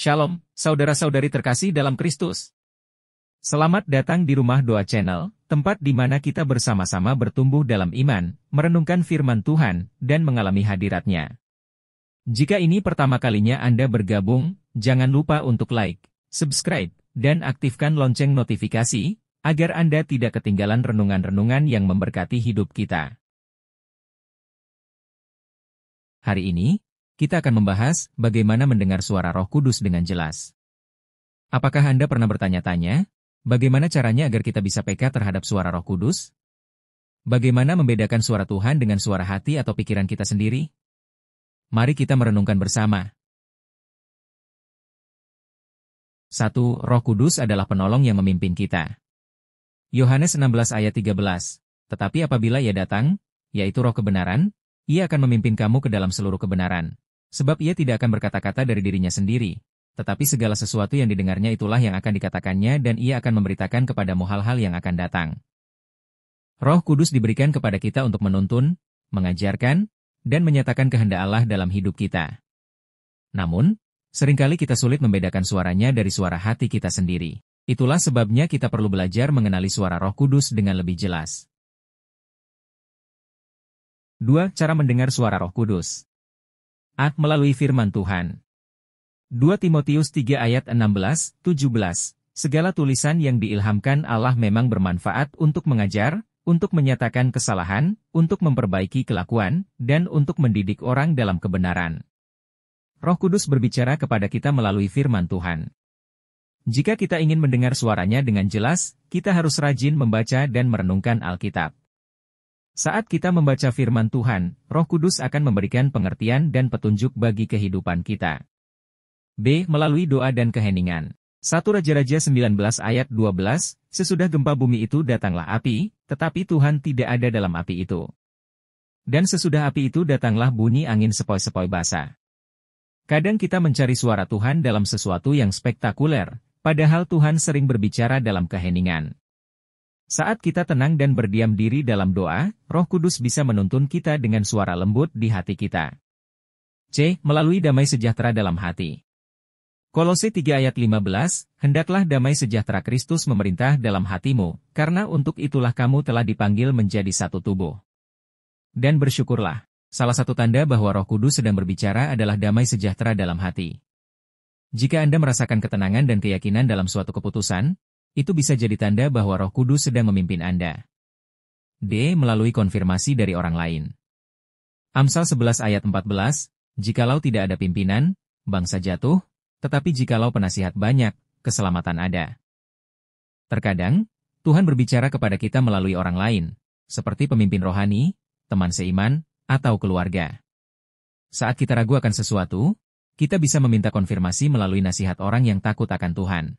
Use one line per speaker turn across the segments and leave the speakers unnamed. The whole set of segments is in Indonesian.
Shalom, saudara-saudari terkasih dalam Kristus. Selamat datang di Rumah Doa Channel, tempat di mana kita bersama-sama bertumbuh dalam iman, merenungkan firman Tuhan, dan mengalami hadirat-Nya. Jika ini pertama kalinya Anda bergabung, jangan lupa untuk like, subscribe, dan aktifkan lonceng notifikasi, agar Anda tidak ketinggalan renungan-renungan yang memberkati hidup kita. Hari ini, kita akan membahas bagaimana mendengar suara Roh Kudus dengan jelas. Apakah Anda pernah bertanya-tanya, bagaimana caranya agar kita bisa peka terhadap suara Roh Kudus? Bagaimana membedakan suara Tuhan dengan suara hati atau pikiran kita sendiri? Mari kita merenungkan bersama. 1. Roh Kudus adalah penolong yang memimpin kita. Yohanes 16 ayat 13. Tetapi apabila Ia datang, yaitu Roh kebenaran, Ia akan memimpin kamu ke dalam seluruh kebenaran. Sebab Ia tidak akan berkata-kata dari dirinya sendiri, tetapi segala sesuatu yang didengarnya itulah yang akan dikatakannya dan Ia akan memberitakan kepadamu hal-hal yang akan datang. Roh Kudus diberikan kepada kita untuk menuntun, mengajarkan, dan menyatakan kehendak Allah dalam hidup kita. Namun, seringkali kita sulit membedakan suaranya dari suara hati kita sendiri. Itulah sebabnya kita perlu belajar mengenali suara Roh Kudus dengan lebih jelas. 2. Cara mendengar suara Roh Kudus. Melalui firman Tuhan. 2 Timotius 3 ayat 16-17. Segala tulisan yang diilhamkan Allah memang bermanfaat untuk mengajar, untuk menyatakan kesalahan, untuk memperbaiki kelakuan, dan untuk mendidik orang dalam kebenaran. Roh Kudus berbicara kepada kita melalui firman Tuhan. Jika kita ingin mendengar suaranya dengan jelas, kita harus rajin membaca dan merenungkan Alkitab. Saat kita membaca firman Tuhan, Roh Kudus akan memberikan pengertian dan petunjuk bagi kehidupan kita. B. Melalui doa dan keheningan. 1 Raja-Raja 19 ayat 12, sesudah gempa bumi itu datanglah api, tetapi Tuhan tidak ada dalam api itu. Dan sesudah api itu datanglah bunyi angin sepoi-sepoi basah. Kadang kita mencari suara Tuhan dalam sesuatu yang spektakuler, padahal Tuhan sering berbicara dalam keheningan. Saat kita tenang dan berdiam diri dalam doa, Roh Kudus bisa menuntun kita dengan suara lembut di hati kita. C. Melalui damai sejahtera dalam hati. Kolose 3 ayat 15, hendaklah damai sejahtera Kristus memerintah dalam hatimu, karena untuk itulah kamu telah dipanggil menjadi satu tubuh. Dan bersyukurlah. Salah satu tanda bahwa Roh Kudus sedang berbicara adalah damai sejahtera dalam hati. Jika Anda merasakan ketenangan dan keyakinan dalam suatu keputusan, itu bisa jadi tanda bahwa Roh Kudus sedang memimpin Anda. D. Melalui konfirmasi dari orang lain. Amsal 11 ayat 14, jikalau tidak ada pimpinan, bangsa jatuh, tetapi jikalau penasihat banyak, keselamatan ada. Terkadang, Tuhan berbicara kepada kita melalui orang lain, seperti pemimpin rohani, teman seiman, atau keluarga. Saat kita ragu akan sesuatu, kita bisa meminta konfirmasi melalui nasihat orang yang takut akan Tuhan.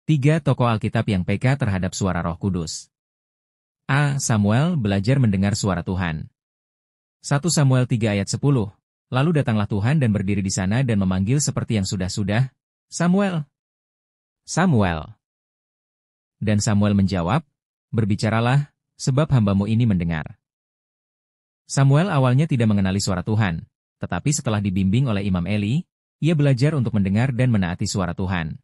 3. Tokoh Alkitab yang peka terhadap suara Roh Kudus. A. Samuel belajar mendengar suara Tuhan. 1 Samuel 3 ayat 10. Lalu datanglah Tuhan dan berdiri di sana dan memanggil seperti yang sudah-sudah, Samuel, Samuel. Dan Samuel menjawab, berbicaralah, sebab hambamu ini mendengar. Samuel awalnya tidak mengenali suara Tuhan, tetapi setelah dibimbing oleh Imam Eli, ia belajar untuk mendengar dan menaati suara Tuhan.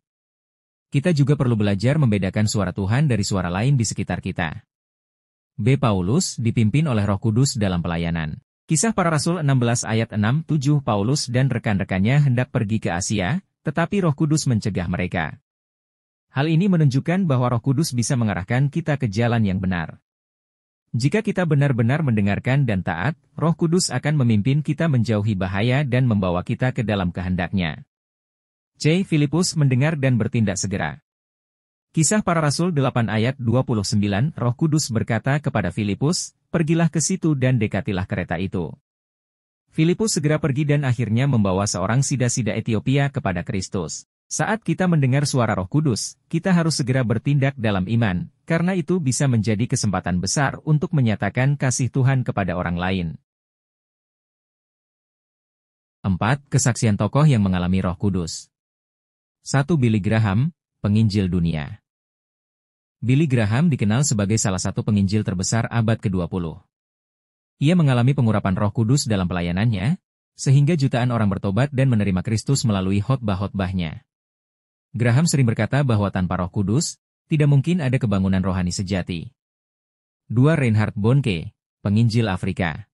Kita juga perlu belajar membedakan suara Tuhan dari suara lain di sekitar kita. B. Paulus dipimpin oleh Roh Kudus dalam pelayanan. Kisah Para Rasul 16 ayat 6-7 Paulus dan rekan-rekannya hendak pergi ke Asia, tetapi Roh Kudus mencegah mereka. Hal ini menunjukkan bahwa Roh Kudus bisa mengarahkan kita ke jalan yang benar. Jika kita benar-benar mendengarkan dan taat, Roh Kudus akan memimpin kita menjauhi bahaya dan membawa kita ke dalam kehendak-Nya. C. Filipus mendengar dan bertindak segera. Kisah Para Rasul 8 ayat 29, Roh Kudus berkata kepada Filipus, pergilah ke situ dan dekatilah kereta itu. Filipus segera pergi dan akhirnya membawa seorang sida-sida Etiopia kepada Kristus. Saat kita mendengar suara Roh Kudus, kita harus segera bertindak dalam iman, karena itu bisa menjadi kesempatan besar untuk menyatakan kasih Tuhan kepada orang lain. 4. Kesaksian tokoh yang mengalami Roh Kudus. 1. Billy Graham, penginjil dunia. Billy Graham dikenal sebagai salah satu penginjil terbesar abad ke-20. Ia mengalami pengurapan Roh Kudus dalam pelayanannya, sehingga jutaan orang bertobat dan menerima Kristus melalui khotbah-khotbahnya. Graham sering berkata bahwa tanpa Roh Kudus, tidak mungkin ada kebangunan rohani sejati. 2. Reinhard Bonnke, penginjil Afrika.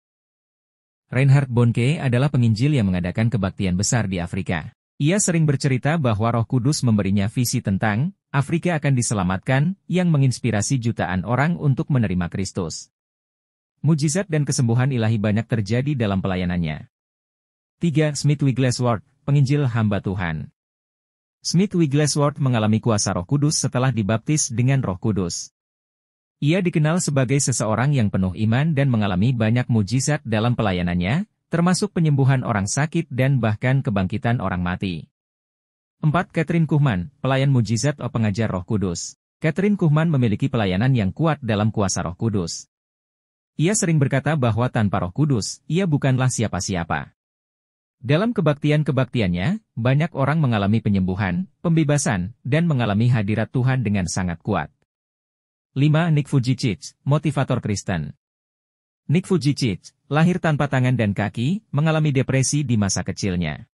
Reinhard Bonnke adalah penginjil yang mengadakan kebaktian besar di Afrika. Ia sering bercerita bahwa Roh Kudus memberinya visi tentang Afrika akan diselamatkan, yang menginspirasi jutaan orang untuk menerima Kristus. Mujizat dan kesembuhan ilahi banyak terjadi dalam pelayanannya. 3. Smith Wigglesworth, penginjil hamba Tuhan. Smith Wigglesworth mengalami kuasa Roh Kudus setelah dibaptis dengan Roh Kudus. Ia dikenal sebagai seseorang yang penuh iman dan mengalami banyak mujizat dalam pelayanannya, termasuk penyembuhan orang sakit dan bahkan kebangkitan orang mati. 4. Kathryn Kuhlman, pelayan mujizat pengajar Roh Kudus. Kathryn Kuhlman memiliki pelayanan yang kuat dalam kuasa Roh Kudus. Ia sering berkata bahwa tanpa Roh Kudus, ia bukanlah siapa-siapa. Dalam kebaktian-kebaktiannya, banyak orang mengalami penyembuhan, pembebasan, dan mengalami hadirat Tuhan dengan sangat kuat. 5. Nick Vujicic, motivator Kristen. Nick Vujicic, lahir tanpa tangan dan kaki, mengalami depresi di masa kecilnya.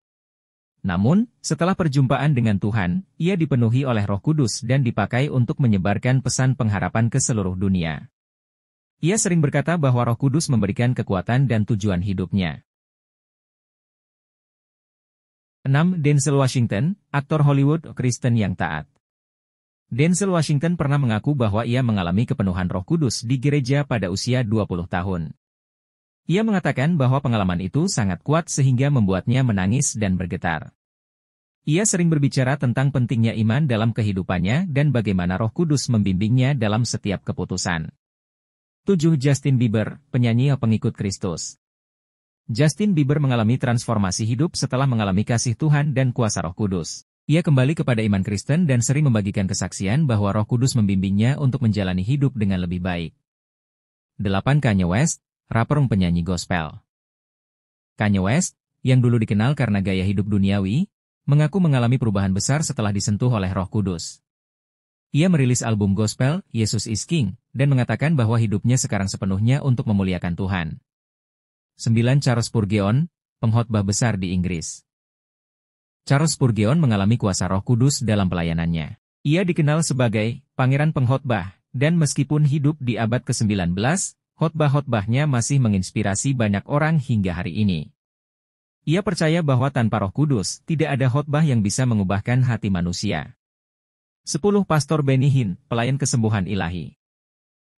Namun, setelah perjumpaan dengan Tuhan, ia dipenuhi oleh Roh Kudus dan dipakai untuk menyebarkan pesan pengharapan ke seluruh dunia. Ia sering berkata bahwa Roh Kudus memberikan kekuatan dan tujuan hidupnya. 6. Denzel Washington, aktor Hollywood Kristen yang taat. Denzel Washington pernah mengaku bahwa ia mengalami kepenuhan Roh Kudus di gereja pada usia 20 tahun. Ia mengatakan bahwa pengalaman itu sangat kuat sehingga membuatnya menangis dan bergetar. Ia sering berbicara tentang pentingnya iman dalam kehidupannya dan bagaimana Roh Kudus membimbingnya dalam setiap keputusan. 7. Justin Bieber, penyanyi pengikut Kristus. Justin Bieber mengalami transformasi hidup setelah mengalami kasih Tuhan dan kuasa Roh Kudus. Ia kembali kepada iman Kristen dan sering membagikan kesaksian bahwa Roh Kudus membimbingnya untuk menjalani hidup dengan lebih baik. 8. Kanye West, rapper penyanyi gospel. Kanye West, yang dulu dikenal karena gaya hidup duniawi, mengaku mengalami perubahan besar setelah disentuh oleh Roh Kudus. Ia merilis album gospel, Yesus is King, dan mengatakan bahwa hidupnya sekarang sepenuhnya untuk memuliakan Tuhan. 9. Charles Spurgeon, pengkhotbah besar di Inggris. Charles Spurgeon mengalami kuasa Roh Kudus dalam pelayanannya. Ia dikenal sebagai Pangeran Pengkhotbah, dan meskipun hidup di abad ke-19, khotbah-khotbahnya masih menginspirasi banyak orang hingga hari ini. Ia percaya bahwa tanpa Roh Kudus, tidak ada khotbah yang bisa mengubahkan hati manusia. 10. Pastor Benny Hinn, pelayan kesembuhan ilahi.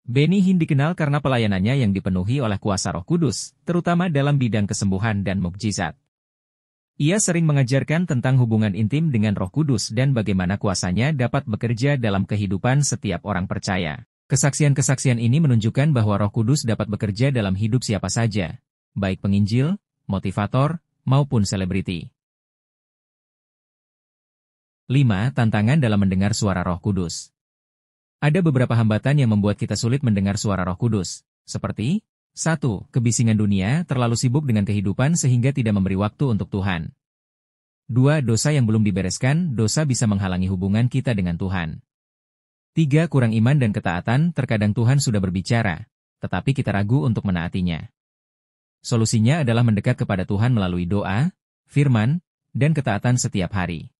Benny Hinn dikenal karena pelayanannya yang dipenuhi oleh kuasa Roh Kudus, terutama dalam bidang kesembuhan dan mukjizat. Ia sering mengajarkan tentang hubungan intim dengan Roh Kudus dan bagaimana kuasanya dapat bekerja dalam kehidupan setiap orang percaya. Kesaksian-kesaksian ini menunjukkan bahwa Roh Kudus dapat bekerja dalam hidup siapa saja, baik penginjil, motivator, maupun selebriti. 5. Tantangan dalam mendengar suara Roh Kudus. Ada beberapa hambatan yang membuat kita sulit mendengar suara Roh Kudus, seperti 1. Kebisingan dunia, terlalu sibuk dengan kehidupan sehingga tidak memberi waktu untuk Tuhan. 2. Dosa yang belum dibereskan, dosa bisa menghalangi hubungan kita dengan Tuhan. 3. Kurang iman dan ketaatan, terkadang Tuhan sudah berbicara, tetapi kita ragu untuk menaatinya. Solusinya adalah mendekat kepada Tuhan melalui doa, firman, dan ketaatan setiap hari.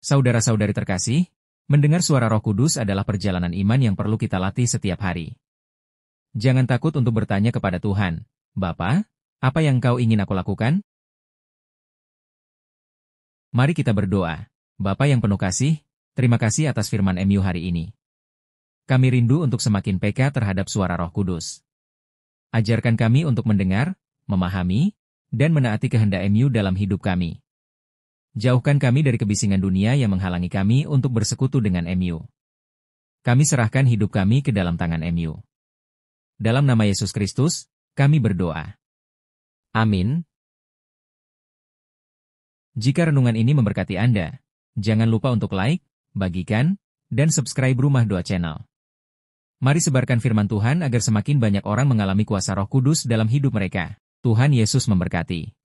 Saudara-saudari terkasih, mendengar suara Roh Kudus adalah perjalanan iman yang perlu kita latih setiap hari. Jangan takut untuk bertanya kepada Tuhan, "Bapa, apa yang Kau ingin aku lakukan?" Mari kita berdoa. Bapa yang penuh kasih, terima kasih atas firman MU hari ini. Kami rindu untuk semakin peka terhadap suara Roh Kudus. Ajarkan kami untuk mendengar, memahami, dan menaati kehendak MU dalam hidup kami. Jauhkan kami dari kebisingan dunia yang menghalangi kami untuk bersekutu dengan MU. Kami serahkan hidup kami ke dalam tangan MU. Dalam nama Yesus Kristus, kami berdoa. Amin. Jika renungan ini memberkati Anda, jangan lupa untuk like, bagikan, dan subscribe Rumah Doa Channel. Mari sebarkan firman Tuhan agar semakin banyak orang mengalami kuasa Roh Kudus dalam hidup mereka. Tuhan Yesus memberkati.